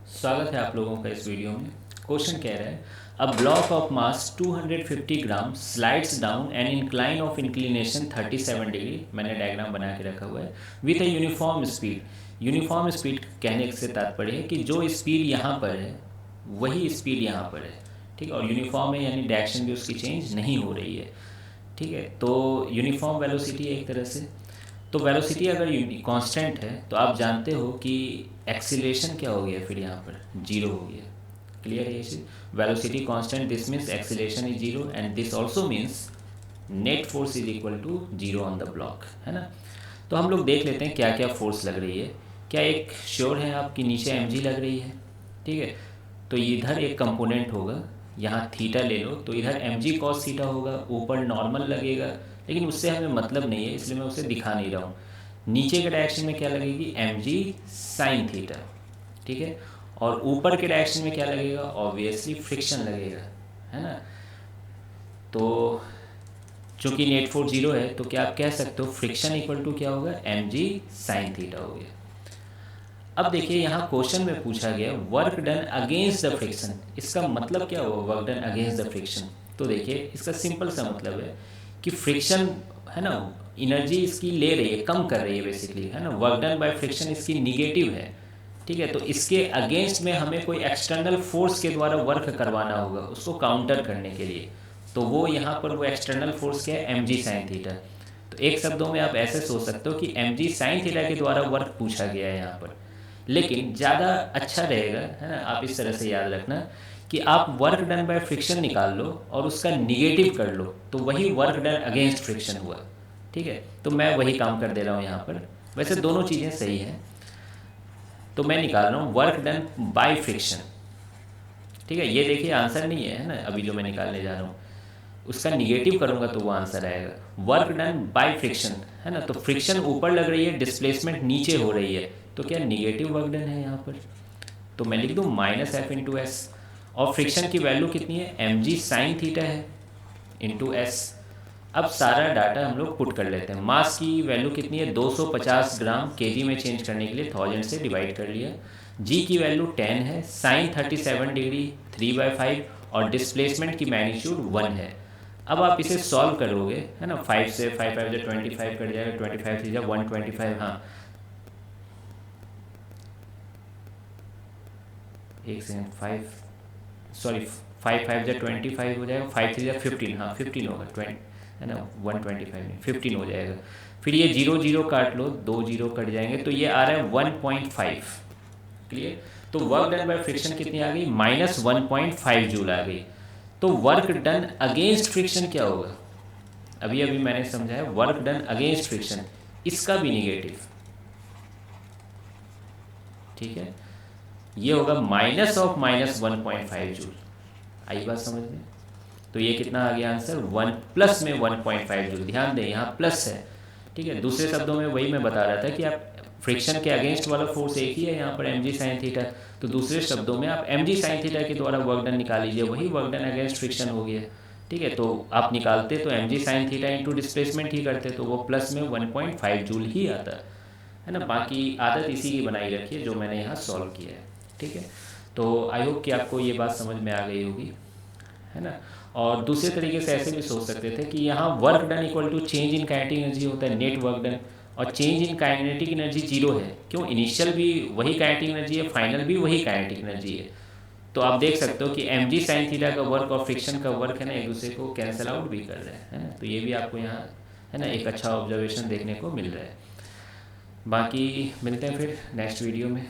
स्वागत है आप लोगों का इस वीडियो में। क्वेश्चन कह रहा है a block of mass 250 gram slides down an incline of inclination 37 degree, मैंने डायग्राम बना के रखा हुआ है, with a uniform speed. Uniform speed कहने से तात्पर्य है कि जो स्पीड यहाँ पर है वही स्पीड यहाँ पर है, ठीक है। और यूनिफॉर्म है यानी डायरेक्शन भी उसकी चेंज नहीं हो रही है, ठीक है। तो यूनिफॉर्म वेलोसिटी है एक तरह से। तो वेलोसिटी अगर कांस्टेंट है तो आप जानते हो कि एक्सीलरेशन क्या हो गया, फिर यहाँ पर जीरो हो गया। क्लियर है ये चीज? Velocity constant, this means acceleration is zero and this also means net force is equal to zero on the block, है ना। तो हम लोग देख लेते हैं क्या क्या फोर्स लग रही है। क्या एक श्योर है आपकी नीचे mg लग रही है, ठीक है। तो इधर एक कंपोनेंट होगा, यहाँ थीटा ले लो तो इधर mg cos थीटा होगा, ऊपर नॉर्मल लगेगा, लेकिन उससे हमें मतलब नहीं है इसलिए मैं उसे दिखा नहीं रहा हूँ। नीचे के डायरेक्शन में क्या लगेगी, mg sin थीटा, ठीक है। और ऊपर के डायरेक्शन में क्या लगेगा, ऑब्वियसली फ्रिक्शन लगेगा, है ना। तो चूंकि नेट फोर्स जीरो है तो क्या आप कह सकते हो फ्रिक्शन इक्वल टू क्या होगा, mg sin थीटा हो गया। अब देखिए यहाँ क्वेश्चन में पूछा गया work done against the friction, इसका मतलब क्या हुआ work done against the friction. तो देखिए इसका सिंपल सा मतलब है कि फ्रिक्शन है ना, एनर्जी इसकी ले रही है, कम कर रही है बेसिकली, है ना। वर्क डन बाय फ्रिक्शन इसकी निगेटिव है, ठीक है। तो इसके अगेंस्ट में हमें कोई एक्सटर्नल फोर्स के द्वारा वर्क करवाना होगा उसको काउंटर करने के लिए। तो वो यहाँ पर वो एक्सटर्नल फोर्स क्या है, mg sin थीटा। तो एक शब्दों में आप ऐसे सोच सकते हो कि mg sin थीटा के द्वारा वर्क पूछा गया है यहाँ पर। लेकिन ज़्यादा अच्छा रहेगा, है ना, आप इस तरह से याद रखना कि आप वर्क डन बाय फ्रिक्शन निकाल लो और उसका निगेटिव कर लो तो वही वर्क डन अगेंस्ट फ्रिक्शन हुआ, ठीक है। तो मैं वही काम कर दे रहा हूँ यहाँ पर। वैसे दोनों चीज़ें सही हैं, तो मैं निकाल रहा हूँ वर्क डन बाय फ्रिक्शन, ठीक है। ये देखिए आंसर नहीं है ना, अभी जो मैं निकालने जा रहा हूँ उसका निगेटिव करूँगा तो वो आंसर आएगा। वर्क डन बाय फ्रिक्शन, है ना। तो फ्रिक्शन ऊपर लग रही है, डिस्प्लेसमेंट नीचे हो रही है, तो क्या निगेटिव वर्क डन है यहाँ पर। तो मैं लिख दूँ माइनस एफ इंटू एस, और फ्रिक्शन की वैल्यू कितनी है, mg sin थीटा है इंटू एस। अब सारा डाटा हम लोग पुट कर लेते हैं। मास की वैल्यू कितनी है, 250 ग्राम, केजी में चेंज करने के लिए 1000 से डिवाइड कर लिया। जी की वैल्यू 10 है, साइन 37 डिग्री 3/5, और डिस्प्लेसमेंट की मैग्नीट्यूड 1 है। अब आप इसे सॉल्व करोगे, है ना, 5 से 5 5 जो 25 कट जाएगा, 25 से 125, हाँ एक सेकेंड, 5 5 जो 25 हो जाएगा, 5 3 जो 15, हाँ 15 होगा, 20 है ना, 125 नहीं 15 हो जाएगा। फिर ये 0 0 काट लो, 2 0 कट जाएंगे, तो ये आ रहा है 1.5। क्लियर। तो वर्क डन बाय फ्रिक्शन कितनी आ गई, -1.5 जूल आ गई। तो वर्क डन अगेंस्ट फ्रिक्शन क्या होगा, अभी अभी मैंने समझाया, वर्क डन अगेंस्ट फ्रिक्शन इसका भी निगेटिव, ठीक है। ये होगा -1.5 जूल। आई बात समझ में। तो ये कितना आ गया आंसर, 1 प्लस में 1.5 जूल। ध्यान दें यहाँ प्लस है, ठीक है। दूसरे शब्दों में वही मैं बता रहा था कि आप फ्रिक्शन के अगेंस्ट वाला फोर्स एक ही है यहाँ पर, mg sin थीटा। तो दूसरे शब्दों में आप mg sin थीटा के द्वारा वर्क डन निकाल लीजिए, वही वर्क डन अगेंस्ट फ्रिक्शन हो गया, ठीक है। तो आप निकालते तो mg sin theta into displacement ही करते, तो वो प्लस में 1.5 जूल ही आता, है ना। बाकी आदत इसी की बनाई रखी है जो मैंने यहाँ सॉल्व किया है, ठीक है। तो आई होप कि आपको ये बात समझ में आ गई होगी, है ना। और दूसरे तरीके से ऐसे भी सोच सकते थे कि यहाँ work done equal to change in kinetic energy होता है, नेट वर्क डन, और change in kinetic energy zero है। क्यों, इनिशियल भी वही काइनेटिक एनर्जी है, फाइनल भी वही काइनेटिक एनर्जी है। तो आप देख सकते हो कि mg sin थीटा का वर्क और फ्रिक्शन का वर्क है ना, एक दूसरे को कैंसिल आउट भी कर रहे हैं, है ना। तो ये भी आपको यहाँ, है ना, एक अच्छा ऑब्जर्वेशन देखने को मिल रहा है। बाकी मिलते हैं फिर नेक्स्ट वीडियो में।